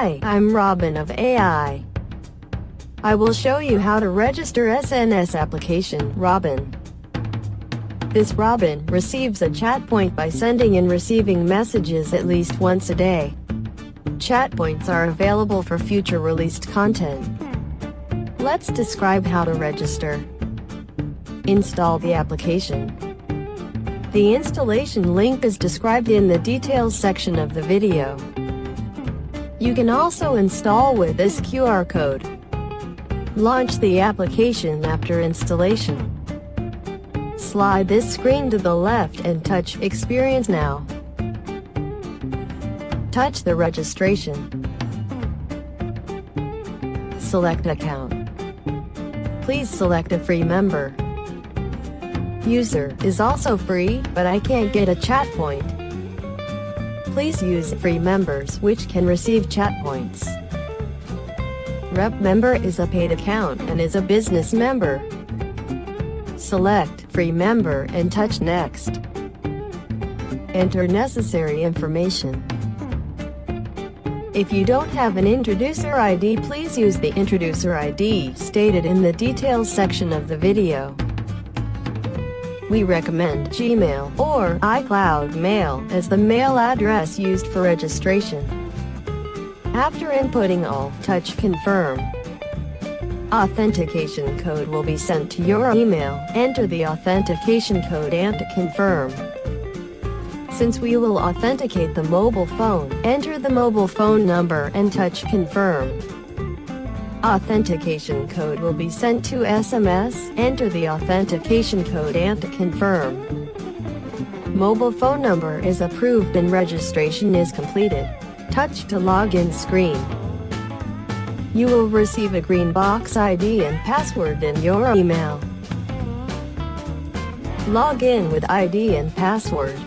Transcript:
Hi, I'm Robin of AI. I will show you how to register SNS application, Robin. This Robin receives a chat point by sending and receiving messages at least once a day. Chat points are available for future released content. Let's describe how to register. Install the application. The installation link is described in the details section of the video. You can also install with this QR code. Launch the application after installation. Slide this screen to the left and touch Experience Now. Touch the registration. Select Account. Please select a free member. User is also free, but I can't get a chat point. Please use free members which can receive chat points. Rep member is a paid account and is a business member. Select free member and touch Next. Enter necessary information. If you don't have an introducer ID, please use the introducer ID stated in the details section of the video. We recommend Gmail or iCloud Mail as the mail address used for registration. After inputting all, touch Confirm. Authentication code will be sent to your email. Enter the authentication code and confirm. Since we will authenticate the mobile phone, enter the mobile phone number and touch Confirm. Authentication code will be sent to SMS. Enter the authentication code and confirm. Mobile phone number is approved and registration is completed. Touch to login screen. You will receive a green box ID and password in your email. Log in with ID and password.